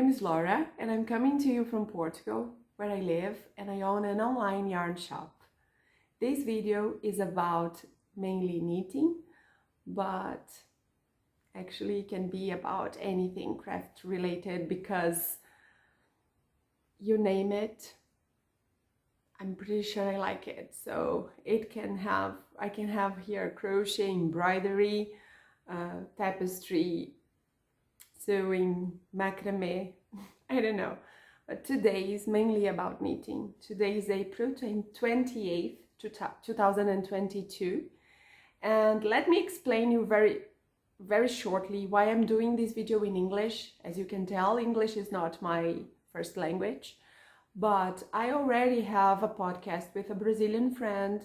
name is Laura and I'm coming to you from Portugal, where I live, and I own an online yarn shop. This video is about mainly knitting, but actually it can be about anything craft related, because you name it, I'm pretty sure I like it. So I can have here crochet, embroidery, tapestry, sewing, macrame, I don't know. But today is mainly about knitting. Today is April 28th, 2022. And let me explain you very shortly why I'm doing this video in English. As you can tell, English is not my first language, but I already have a podcast with a Brazilian friend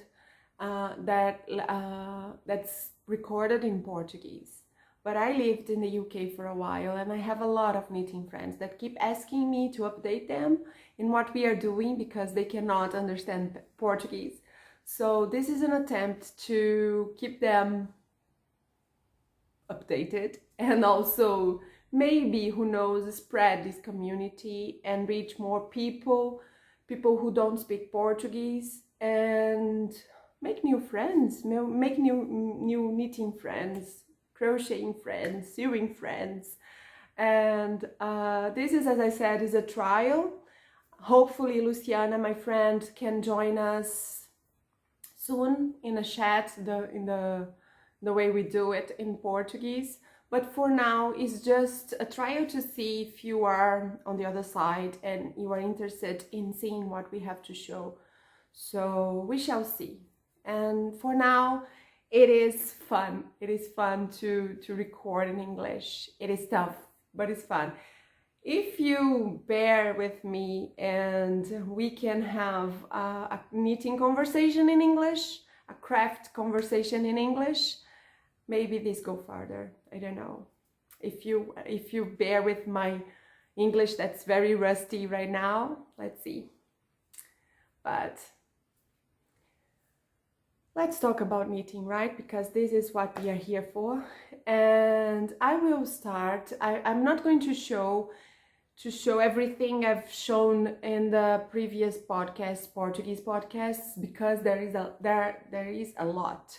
that's recorded in Portuguese. But I lived in the UK for a while, and I have a lot of knitting friends that keep asking me to update them in what we are doing because they cannot understand Portuguese. So this is an attempt to keep them updated and also maybe, who knows, spread this community and reach more people who don't speak Portuguese, and make new friends, make new knitting friends, crocheting friends, sewing friends. And this is, as I said, is a trial. Hopefully Luciana, my friend, can join us soon in a chat, in the way we do it in Portuguese. But for now, it's just a trial to see if you are on the other side and you are interested in seeing what we have to show. So we shall see. And for now, it is fun. It is fun to record in English. It is tough, but it's fun. If you bear with me and we can have a knitting conversation in English, a craft conversation in English, maybe this go further. I don't know. If you bear with my English that's very rusty right now, let's see. But let's talk about knitting, right? Because this is what we are here for. And I will start. I'm not going to show everything I've shown in the previous podcasts, Portuguese podcasts, because there is a lot.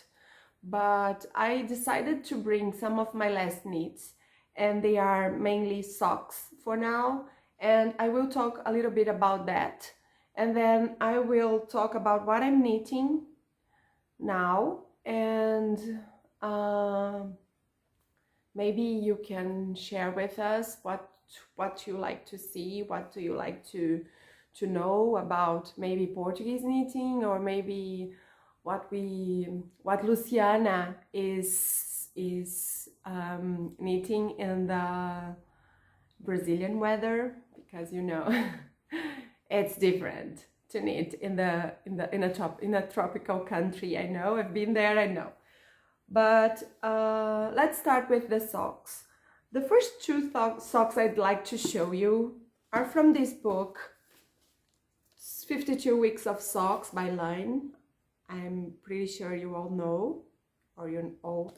But I decided to bring some of my last knits, and they are mainly socks for now, and I will talk a little bit about that, and then I will talk about what I'm knitting now, and maybe you can share with us what you like to see, what do you like to know about maybe Portuguese knitting, or maybe what Luciana is knitting in the Brazilian weather, because you know it's different to knit in a tropical country. I know, I've been there, I know. But let's start with the socks. The first two socks I'd like to show you are from this book, 52 Weeks of Socks by Laine. I'm pretty sure you all know, or you all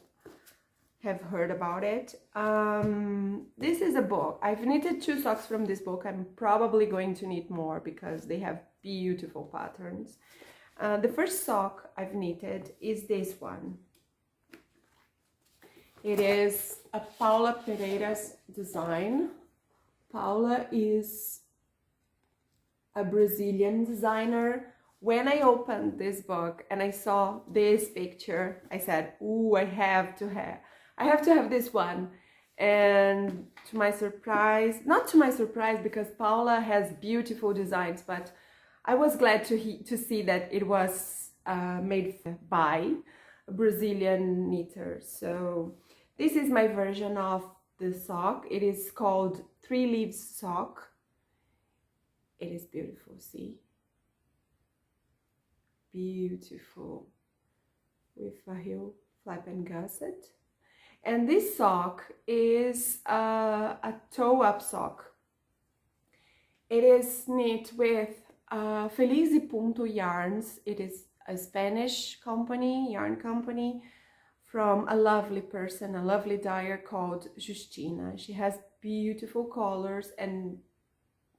have heard about it. This is a book. I've knitted 2 socks from this book. I'm probably going to knit more because they have beautiful patterns. The first sock I've knitted is this one. It is a Paula Pereira's design. Paula is a Brazilian designer. When I opened this book and I saw this picture, I said, "Ooh, I have to have this one." And to my surprise, not to my surprise, because Paula has beautiful designs, but I was glad to see that it was made by a Brazilian knitter. So this is my version of the sock. It is called 3 Leaves Sock. It is beautiful, see? Beautiful, with a heel flap and gusset. And this sock is a toe-up sock. It is knit with Feliz Y Punto Yarns. It is a Spanish company, yarn company from a lovely person, a lovely dyer called Justina. She has beautiful colors and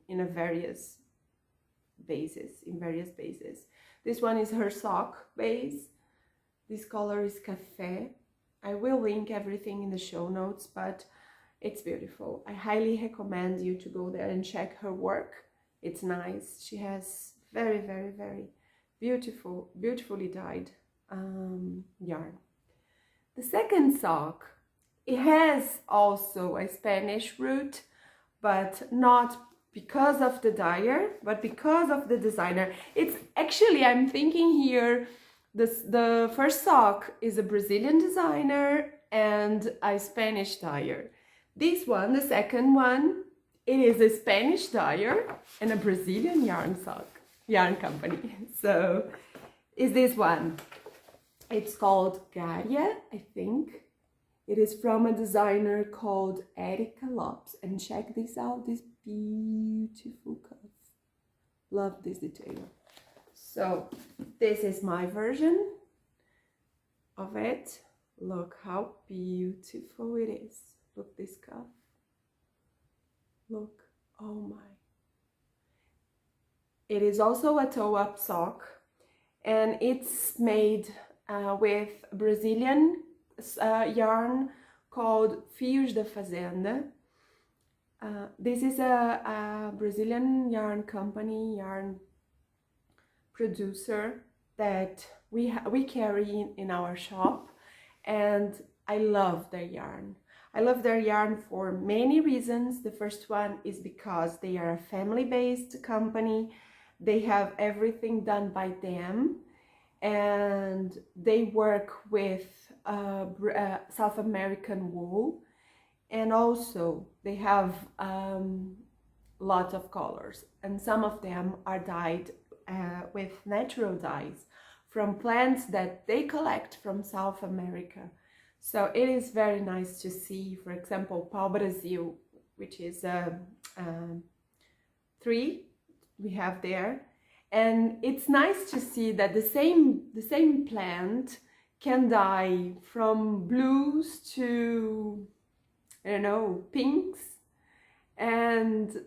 in various bases. This one is her sock base. This color is Café. I will link everything in the show notes, but it's beautiful. I highly recommend you to go there and check her work. It's nice. She has very, very, very beautifully dyed yarn. The second sock, it has also a Spanish root, but not because of the dyer, but because of the designer. It's actually, I'm thinking here, the first sock is a Brazilian designer and a Spanish dyer. This one, the second one, it is a Spanish dyer and a Brazilian yarn company. So is this one. It's called Garia, I think. It is from a designer called Erika López. And check this out, this beautiful cuff. Love this detail. So this is my version of it. Look how beautiful it is. Look this cuff. Look, oh my. It is also a toe-up sock, and it's made with Brazilian yarn called Fios da Fazenda. This is a Brazilian yarn company, yarn producer that we carry in our shop, and I love their yarn. I love their yarn for many reasons. The first one is because they are a family-based company. They have everything done by them, and they work with South American wool, and also they have lots of colors, and some of them are dyed with natural dyes from plants that they collect from South America. So it is very nice to see, for example, Pau Brasil, which is a tree we have there, and it's nice to see that the same plant can dye from blues to, I don't know, pinks, and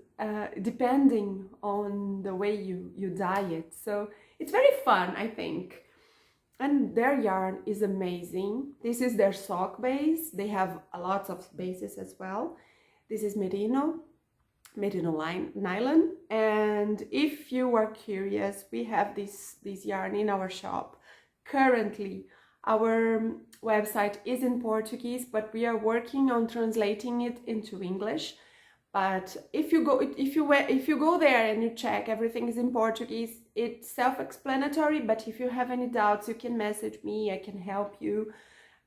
depending on the way you dye it. So it's very fun, I think. And their yarn is amazing. This is their sock base. They have a lot of bases as well. This is merino nylon. And if you are curious, we have this yarn in our shop. Currently, our website is in Portuguese, but we are working on translating it into English. But if you go there and you check, everything is in Portuguese. It's self-explanatory, but if you have any doubts, you can message me. I can help you,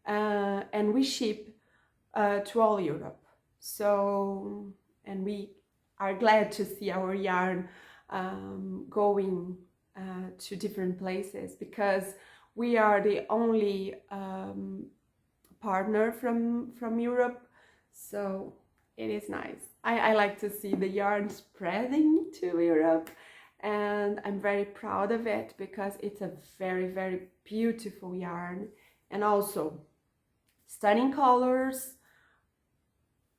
and we ship to all Europe. So, and we are glad to see our yarn going to different places, because we are the only partner from Europe. So it is nice. I like to see the yarn spreading to Europe, and I'm very proud of it because it's a very, very beautiful yarn, and also stunning colors,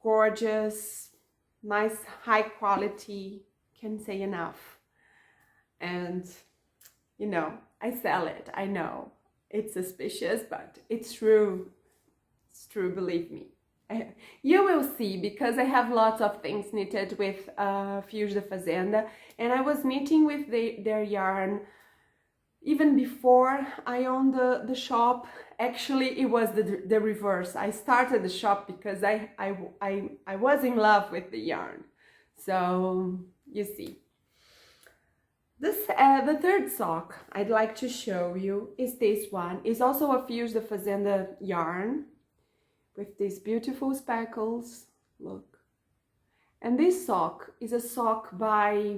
gorgeous, nice, high quality, can't say enough. And you know, I sell it. I know it's suspicious, but it's true. It's true, believe me. You will see, because I have lots of things knitted with Fios da Fazenda, and I was knitting with their yarn even before I owned the shop. Actually, it was the reverse. I started the shop because I was in love with the yarn. So you see. The third sock I'd like to show you is this one. It's also a Fios da Fazenda yarn with these beautiful speckles. Look. And this sock is a sock by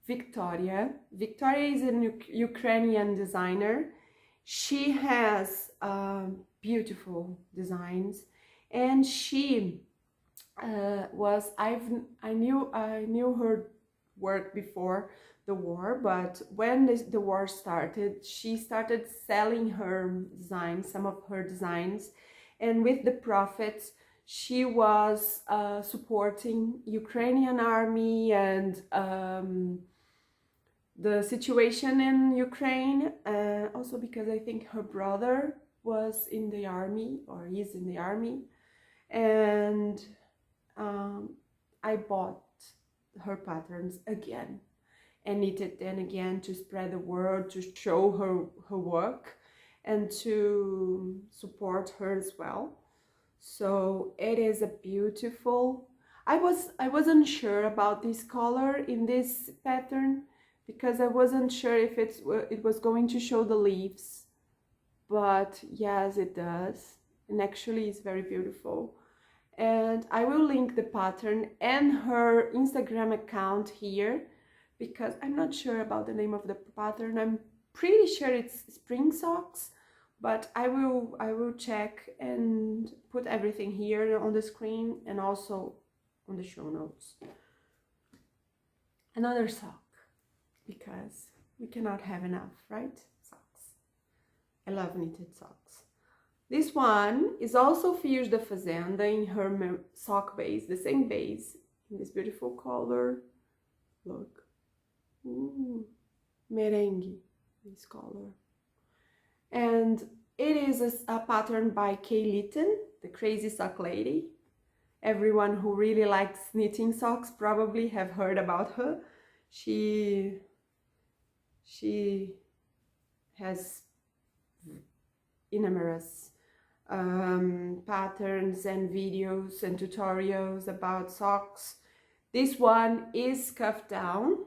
Victoria. Victoria is a Ukrainian designer. She has beautiful designs, and she I knew her work before, the war, but when the war started, she started selling her designs, some of her designs, and with the profits, she was supporting Ukrainian army and the situation in Ukraine, also because I think her brother was in the army, or is in the army, and I bought her patterns again and knitted them again to spread the word, to show her work and to support her as well. So it is a beautiful, I wasn't sure about this color in this pattern because I wasn't sure if it was going to show the leaves, but yes, it does, and actually it's very beautiful. And I will link the pattern and her Instagram account here because I'm not sure about the name of the pattern. I'm pretty sure it's Spring Socks, but I will check and put everything here on the screen and also on the show notes. Another sock, because we cannot have enough, right? Socks. I love knitted socks. This one is also Fios de Fazenda in her sock base, the same base, in this beautiful color. Look. Ooh. Merengue, this color. And it is a pattern by Kay Litton, the crazy sock lady. Everyone who really likes knitting socks probably have heard about her. She has numerous patterns and videos and tutorials about socks. This one is cuffed down.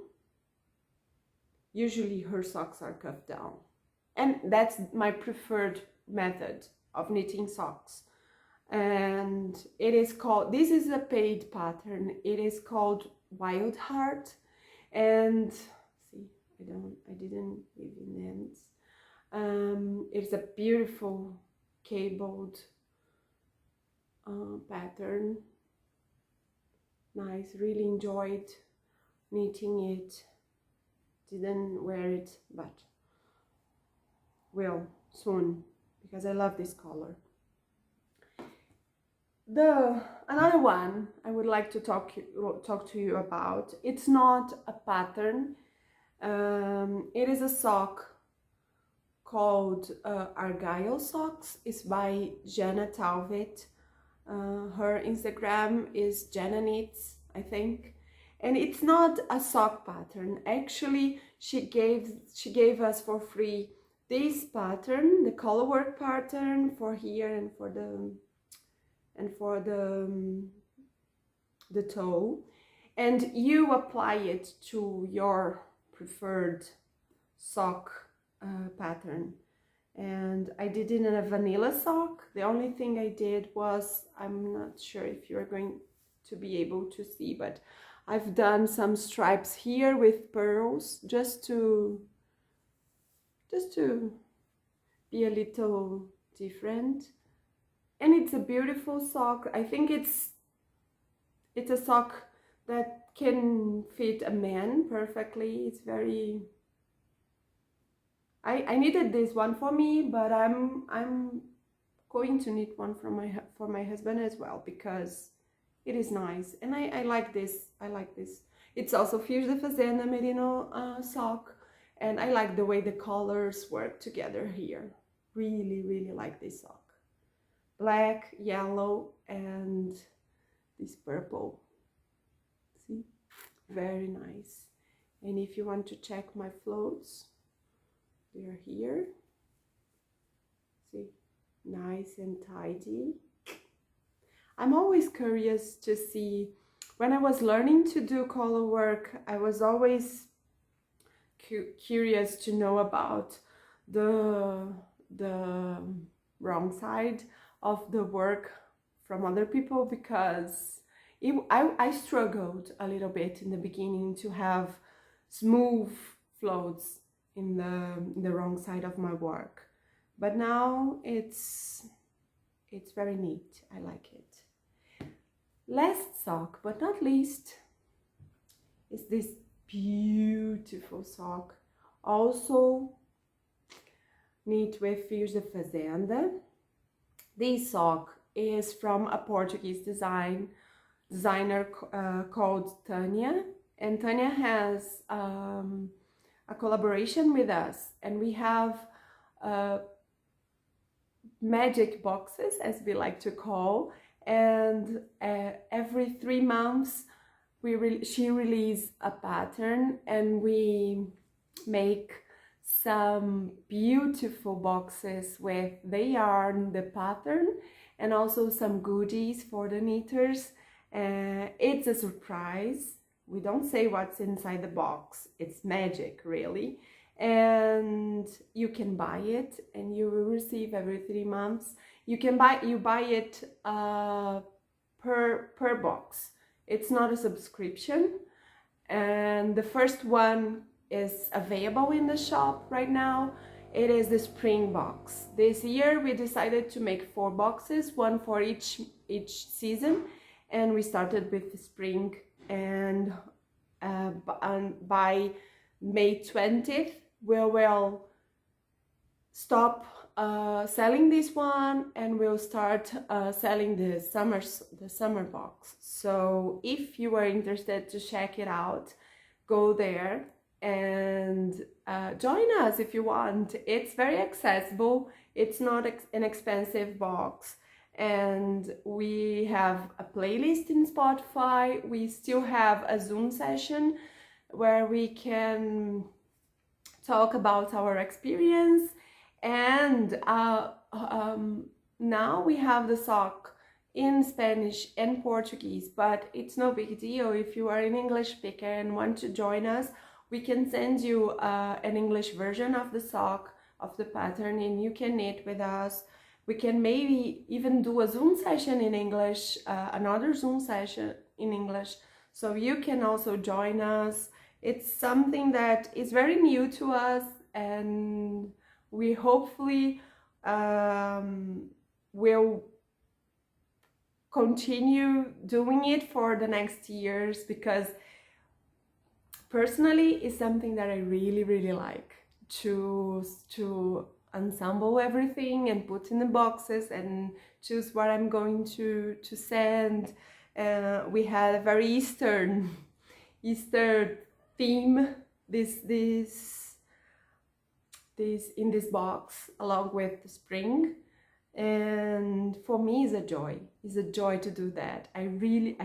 Usually her socks are cuffed down, and that's my preferred method of knitting socks. And it is called, this is a paid pattern, it is called Wild Heart, and see, I didn't leave in the ends. It's a beautiful cabled pattern. Nice, really enjoyed knitting it. Didn't wear it, but will soon because I love this color. Another one I would like to talk to you about. It's not a pattern. It is a sock called Argyle Socks. It's by Jana Talvet. Her Instagram is Jana Knits, I think. And it's not a sock pattern. Actually, she gave us for free this pattern, the colorwork pattern for here and for the toe, and you apply it to your preferred sock pattern. And I did it in a vanilla sock. The only thing I did was, I'm not sure if you're going to be able to see, but I've done some stripes here with pearls just to be a little different. And it's a beautiful sock. I think it's a sock that can fit a man perfectly. It's very, I needed this one for me, but I'm going to knit one for my husband as well because it is nice, and I like this. I like this. It's also Fios de Fazenda Merino sock, and I like the way the colors work together here. Really, really like this sock. Black, yellow, and this purple. See? Very nice. And if you want to check my floats, they are here. See? Nice and tidy. I'm always curious to see, when I was learning to do color work, I was always curious to know about the wrong side of the work from other people, because I struggled a little bit in the beginning to have smooth floats in the wrong side of my work, but now it's very neat. I like it. Last sock, but not least, is this beautiful sock. Also knit with Fios de Fazenda. This sock is from a Portuguese designer called Tanya, and Tanya has a collaboration with us, and we have magic boxes, as we like to call, and every 3 months she releases a pattern, and we make some beautiful boxes with the yarn, the pattern, and also some goodies for the knitters. It's a surprise. We don't say what's inside the box. It's magic, really. And you can buy it, and you will receive every 3 months. You buy it per box. It's not a subscription, and the first one is available in the shop right now. It is the spring box. This year we decided to make 4 boxes, one for each season, and we started with the spring, and by May 20th we will stop selling this one, and we'll start selling the summer box. So if you are interested to check it out, go there and join us if you want. It's very accessible. It's not an expensive box, and we have a playlist in Spotify. We still have a Zoom session where we can talk about our experience, and now we have the sock in Spanish and Portuguese, but it's no big deal. If you are an English speaker and want to join us, we can send you an English version of the sock, of the pattern, and you can knit with us. We can maybe even do a Zoom session in English, another Zoom session in English, so you can also join us. It's something that is very new to us, and we hopefully will continue doing it for the next years, because personally it's something that I really like, to ensemble everything and put in the boxes and choose what I'm going to send. We had a very Easter theme this in this box, along with the spring, and for me it's a joy to do that. I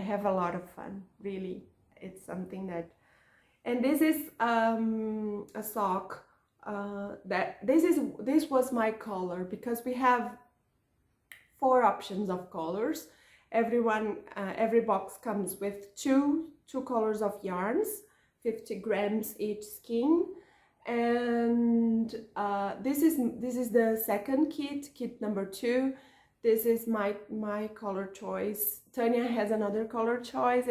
have a lot of fun, really. It's something that, and this is a sock that this was my color, because we have 4 options of colors. Every box comes with two colors of yarns, 50 grams each skein, and this is the second kit number 2. This is my color choice. Tanya has another color choice.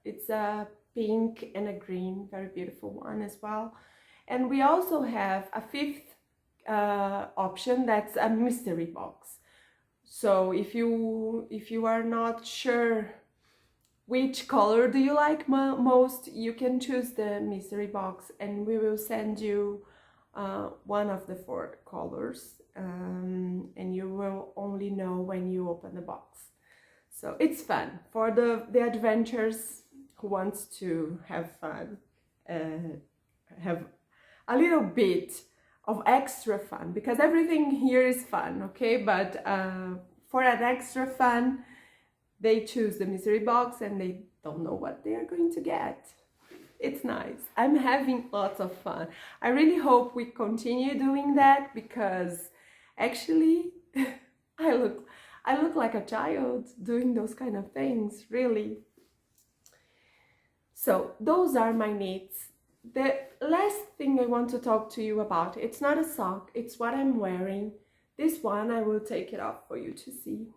It's a pink and a green, very beautiful one as well. And we also have a 5th option, that's a mystery box. So if you are not sure which color do you like most, you can choose the mystery box, and we will send you one of the 4 colors, and you will only know when you open the box. So it's fun for the adventurers who wants to have fun, have a little bit of extra fun, because everything here is fun, okay? But for an extra fun, they choose the mystery box and they don't know what they are going to get. It's nice. I'm having lots of fun. I really hope we continue doing that, because actually I look like a child doing those kind of things, really. So those are my knits. The last thing I want to talk to you about, it's not a sock, it's what I'm wearing. This one, I will take it off for you to see.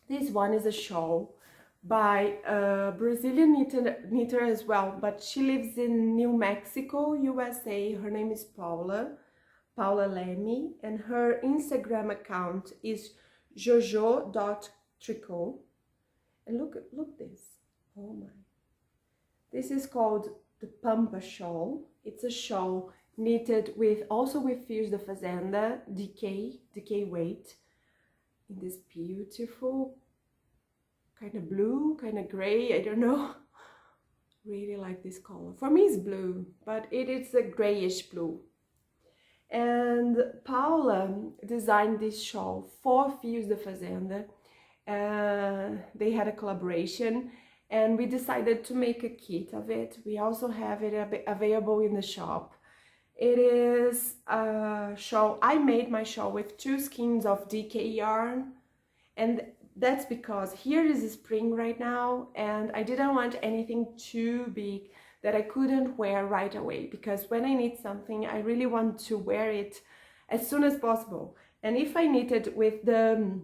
This one is a shawl by a Brazilian knitter as well, but she lives in New Mexico, USA. Her name is Paula Leme, and her Instagram account is jojo.tricot. And look this. Oh my. This is called the Pumba Show. It's a shawl knitted with also with Fios de Fazenda, DK weight, in this beautiful kind of blue, kind of gray, I don't know. Really like this color. For me it's blue, but it is a grayish blue. And Paula designed this shawl for Fios de Fazenda. They had a collaboration and we decided to make a kit of it. We also have it available in the shop. It is a shawl. I made my shawl with 2 skeins of DK yarn, and that's because here is spring right now and I didn't want anything too big that I couldn't wear right away, because when I knit something I really want to wear it as soon as possible. And if I knit it with the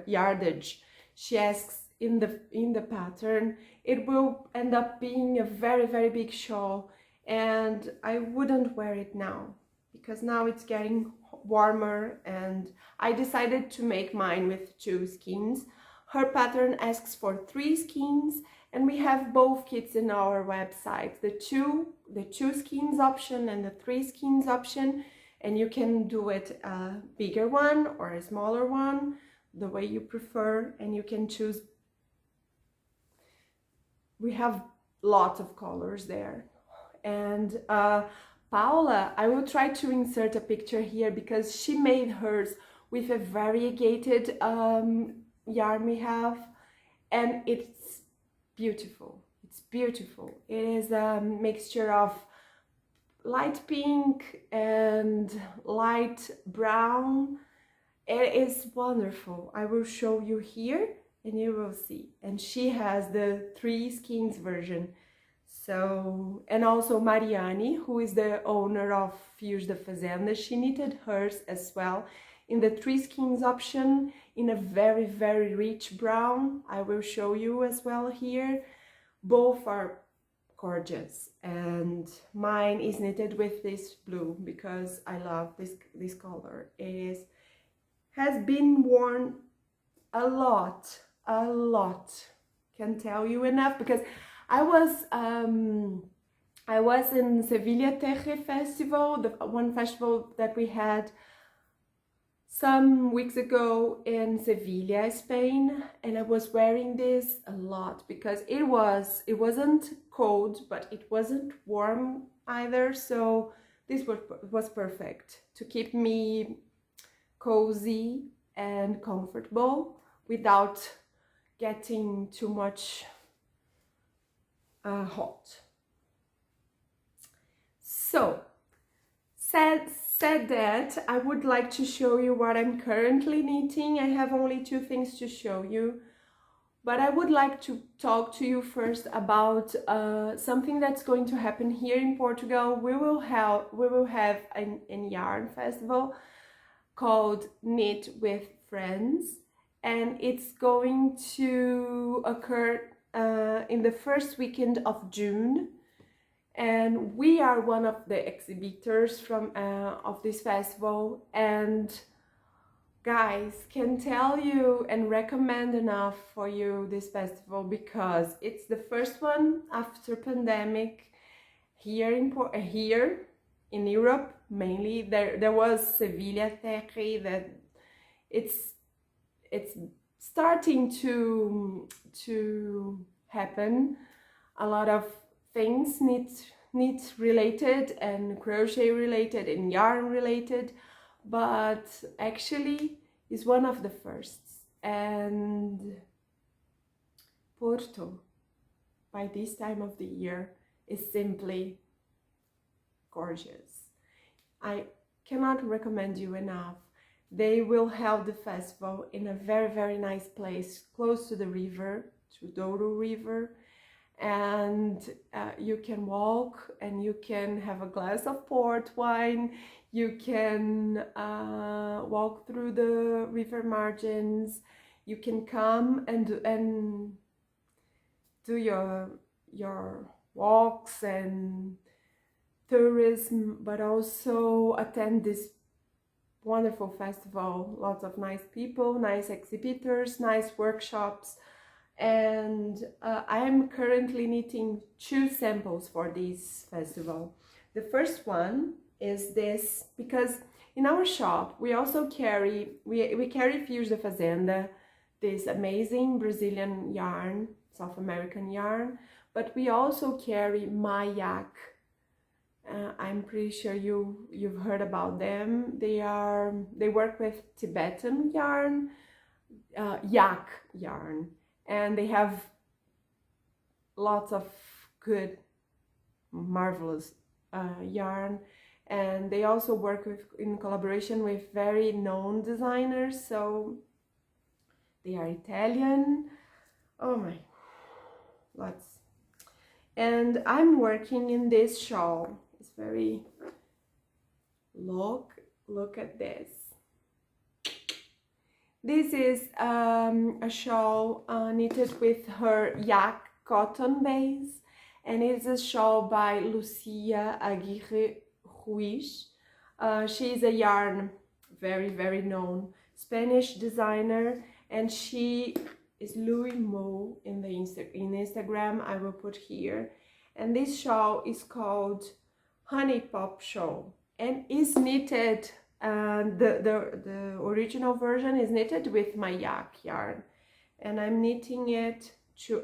yardage she asks in the pattern, it will end up being a very big shawl, and I wouldn't wear it now because now it's getting warmer, and I decided to make mine with 2 skeins. Her pattern asks for 3 skeins, and we have both kits in our website, the two skeins option and the 3 skeins option, and you can do it a bigger one or a smaller one, the way you prefer, and you can choose. We have lots of colors there. And Paula, I will try to insert a picture here because she made hers with a variegated yarn we have, and it's beautiful. It's beautiful. It is a mixture of light pink and light brown. It is wonderful. I will show you here and you will see. And she has the 3 skeins version. So, and also Mariani, who is the owner of Fios de Fazenda, she knitted hers as well in the 3 skeins option in a very rich brown. I will show you as well here. Both are gorgeous, and mine is knitted with this blue because I love this color. It has been worn a lot. Can't tell you enough, because I was in Sevilla Terre Festival, the one festival that we had some weeks ago in Sevilla, Spain, and I was wearing this a lot because it wasn't cold, but it wasn't warm either, so this was perfect to keep me cozy and comfortable without getting too much hot. So said that, I would like to show you what I'm currently knitting. I have only 2 things to show you, but I would like to talk to you first about something that's going to happen here in Portugal. We will have a yarn festival called Knit with Friends, and it's going to occur in the first weekend of June. And we are one of the exhibitors from of this festival, and guys, can tell you and recommend enough for you this festival because it's the first one after pandemic here in Europe mainly. There was Sevilla Terre that it's starting to happen. A lot of things knit related and crochet related and yarn related, but actually is one of the firsts. And Porto by this time of the year is simply gorgeous. I cannot recommend you enough. They will have the festival in a very nice place close to the river, to Douro River, and you can walk and you can have a glass of port wine. You can walk through the river margins. You can come and do your walks and tourism, but also attend this wonderful festival. Lots of nice people, nice exhibitors, nice workshops. and I'm currently knitting 2 samples for this festival. The first one is this, because in our shop we also carry we carry Fios de Fazenda, this amazing Brazilian yarn, South American yarn, but we also carry mais. I'm pretty sure you've heard about them. They work with Tibetan yarn, yak yarn, and they have lots of good, marvelous yarn, and they also work in collaboration with very known designers. So they are Italian. Oh my, lots. And I'm working in this shawl. It's very, look at this. This is a shawl knitted with her yak cotton base, and it's a shawl by Luciana Argyle Socks. She's a yarn very known Spanish designer, and she is Louis Mo in the Instagram. I will put here. And this shawl is called Honey Pop Shawl, and is knitted. The original version is knitted with my yak yarn, and I'm knitting it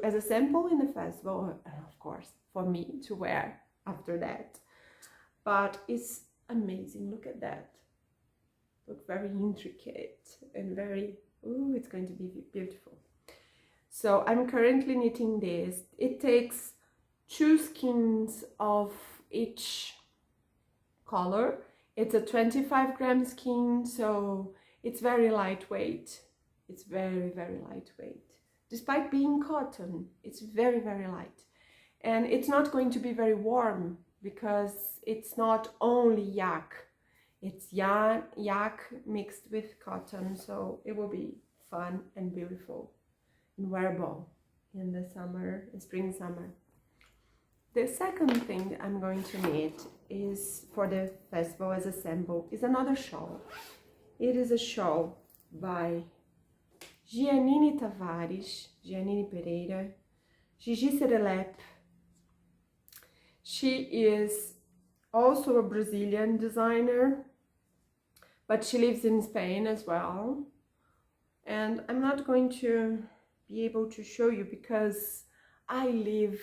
as a sample in the festival, and of course for me to wear after that. But it's amazing. Look at that. Look, very intricate and very, ooh, it's going to be beautiful. So I'm currently knitting this. It takes 2 skeins of each color. It's a 25-gram skein, so it's very lightweight. It's very lightweight. Despite being cotton, it's very light. And it's not going to be very warm because it's not only yak. It's yak mixed with cotton, so it will be fun and beautiful and wearable in the summer, spring, summer. The second thing I'm going to knit is for the festival as a sample is another shawl. It is a shawl by Giannini Tavares, Giannini Pereira, Gigi Serelep. She is also a Brazilian designer, but she lives in Spain as well. And I'm not going to be able to show you because I live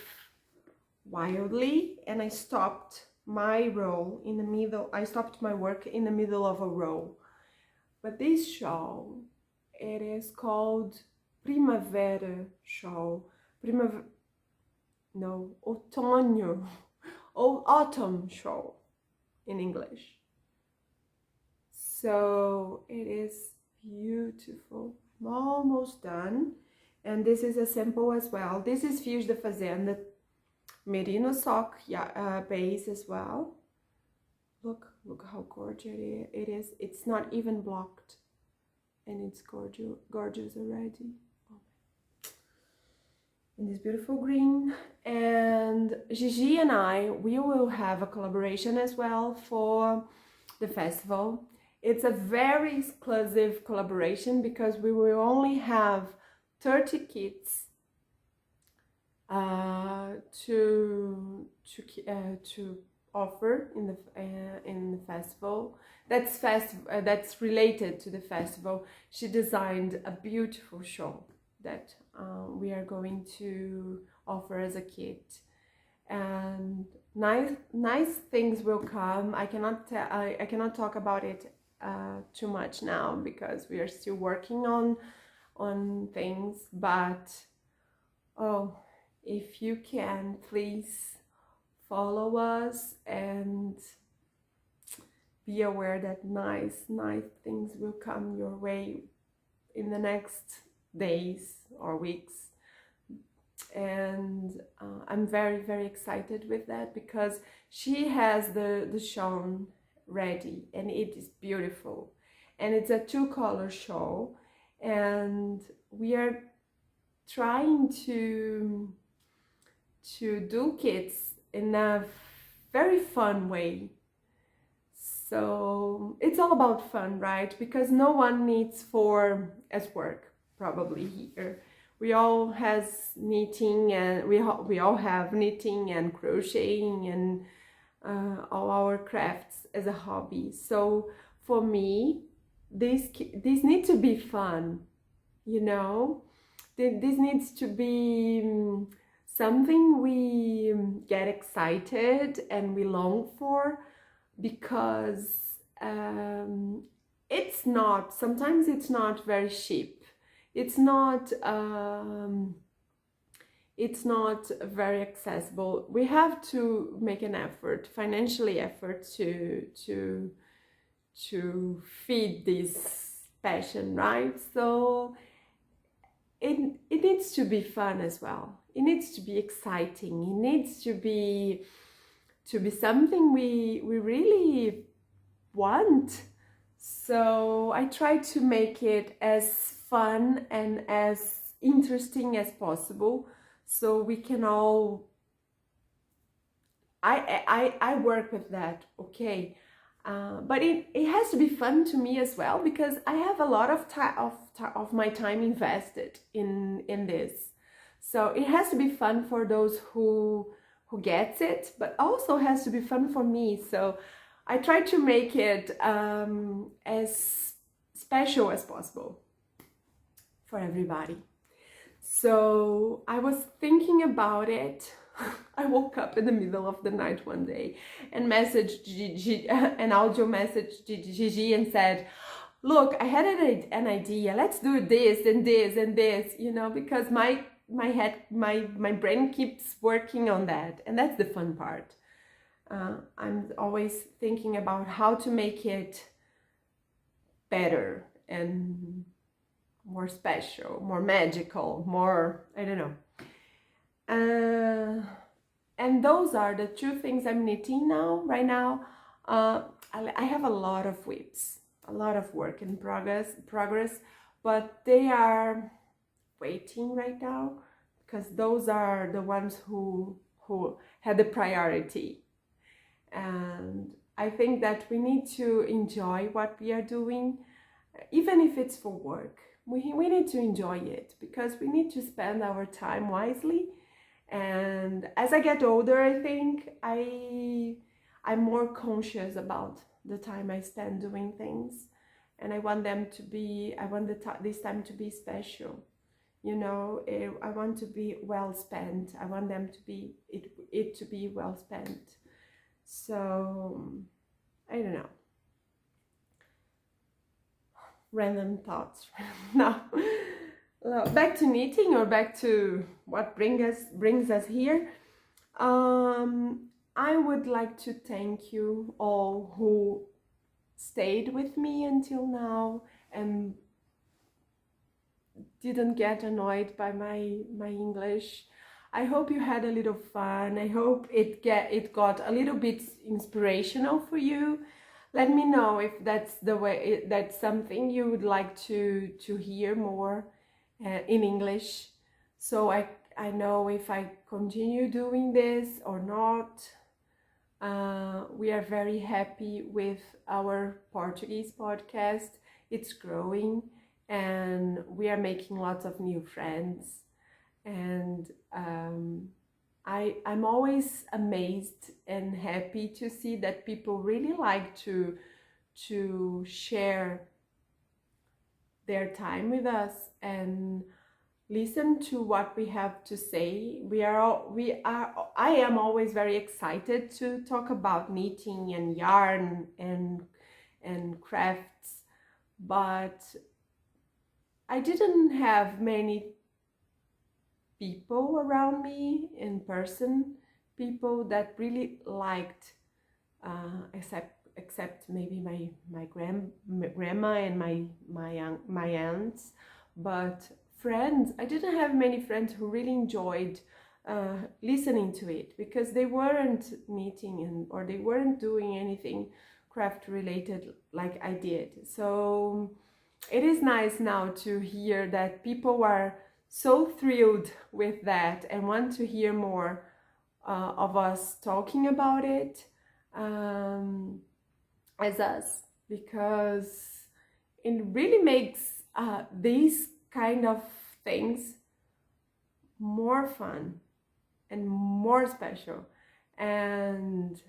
wildly, and I stopped my row in the middle. I stopped my work in the middle of a row. But this shawl, it is called primavera shawl. Otoño, autumn shawl in English. So it is beautiful. I'm almost done, and this is a sample as well. This is Fios de Fazenda Merino Sock base as well. Look how gorgeous it is. It's not even blocked, and it's gorgeous already. In this beautiful green. And Gigi and we will have a collaboration as well for the festival. It's a very exclusive collaboration because we will only have 30 kits to offer in the festival. That's related to the festival. She designed a beautiful shawl that we are going to offer as a kit, and nice things will come. I cannot talk about it too much now because we are still working on things, but if you can, please follow us and be aware that nice things will come your way in the next days or weeks. And I'm very excited with that because she has the shawl ready, and it is beautiful, and it's a 2-color shawl, and we are trying to do kits in a very fun way. So it's all about fun, right? Because no one needs as work probably here. we all has knitting, and we all have knitting and crocheting and all our crafts as a hobby. So for me, this needs to be fun, you know. This needs to be something we get excited and we long for, because sometimes it's not very cheap. It's not very accessible. We have to make an effort, financially effort, to feed this passion, right? So it needs to be fun as well. It needs to be exciting. It needs to be something we really want. So I try to make it as fun and as interesting as possible, so we can all. I work with that, okay, but it has to be fun to me as well, because I have a lot of my time invested in this. So it has to be fun for those who gets it, but also has to be fun for me. So I try to make it as special as possible for everybody. So I was thinking about it. I woke up in the middle of the night one day and messaged Gigi, an audio message to Gigi, and said, look, I had an idea. Let's do this and this and this, you know, because my brain keeps working on that, and that's the fun part. I'm always thinking about how to make it better and more special, more magical, more, I don't know. And those are the two things I'm knitting right now. I have a lot of whips, a lot of work in progress, but they are waiting right now, because those are the ones who had the priority. And I think that we need to enjoy what we are doing, even if it's for work. We need to enjoy it, because we need to spend our time wisely. And as I get older, I think I'm more conscious about the time I spend doing things, and I want this time to be special. You know, I want to be well spent. I want them to be it to be well spent. So I don't know. Random thoughts. Now, back to knitting, or back to what brings us here. I would like to thank you all who stayed with me until now and didn't get annoyed by my English. I hope you had a little fun. I hope it got a little bit inspirational for you. Let me know if that's that's something you would like to hear more in English, so I know if I continue doing this or not. We are very happy with our Portuguese podcast. It's growing, and we are making lots of new friends. And I'm always amazed and happy to see that people really like to share their time with us and listen to what we have to say. I am always very excited to talk about knitting and yarn and crafts, but I didn't have many people around me in person, people that really liked, except maybe my grandma and my aunts, but friends. I didn't have many friends who really enjoyed listening to it, because they weren't knitting or they weren't doing anything craft related like I did. So it is nice now to hear that people are so thrilled with that and want to hear more of us talking about it as us, because it really makes these kind of things more fun and more special, and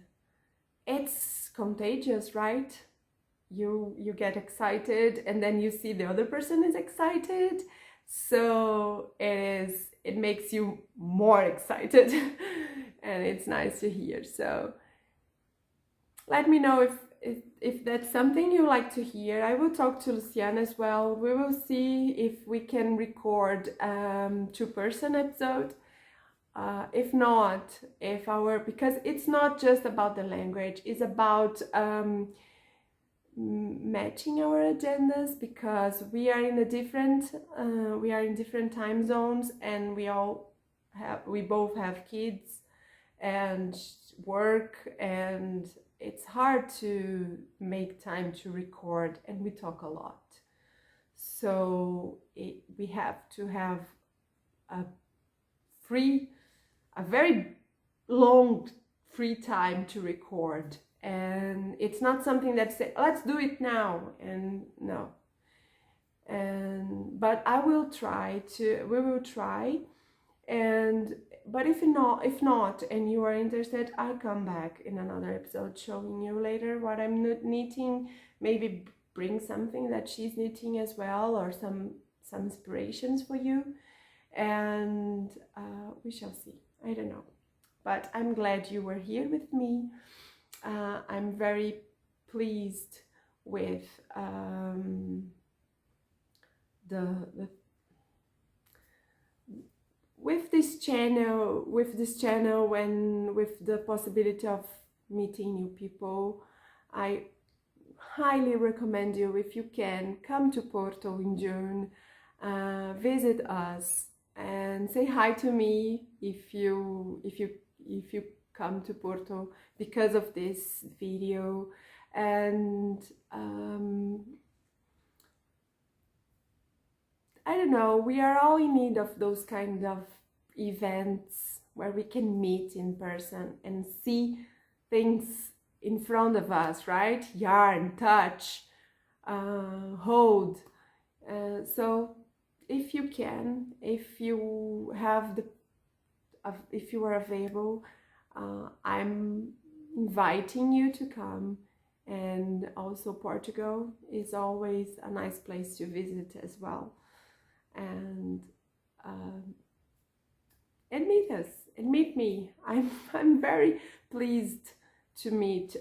it's contagious, right? You get excited, and then you see the other person is excited, so it makes you more excited and it's nice to hear. So let me know if that's something you like to hear. I will talk to Luciana as well. We will see if we can record two-person episode. If not, because it's not just about the language, it's about matching our agendas, because we are in different time zones, and we both have kids and work, and it's hard to make time to record, and we talk a lot. So we have to have a very long free time to record, and it's not something that say let's do it now, and no. But we will try, but if not, and you are interested, I'll come back in another episode showing you later what I'm knitting, maybe bring something that she's knitting as well, or some inspirations for you, and we shall see. I don't know, but I'm glad you were here with me. I'm very pleased with this channel, and with the possibility of meeting new people. I highly recommend you, if you can, come to Porto in June, visit us, and say hi to me if you come to Porto because of this video. And I don't know, we are all in need of those kind of events where we can meet in person and see things in front of us, right? Yarn, touch, hold. So if you can, if you are available, I'm inviting you to come. And also Portugal is always a nice place to visit as well. And meet us and meet me. I'm very pleased to meet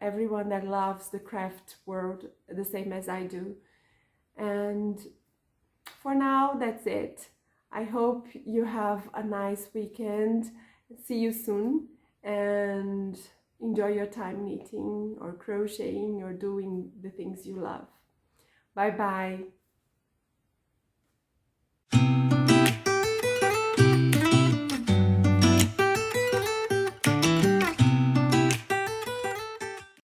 everyone that loves the craft world the same as I do. And for now, that's it. I hope you have a nice weekend. See you soon, and enjoy your time knitting or crocheting or doing the things you love. Bye bye.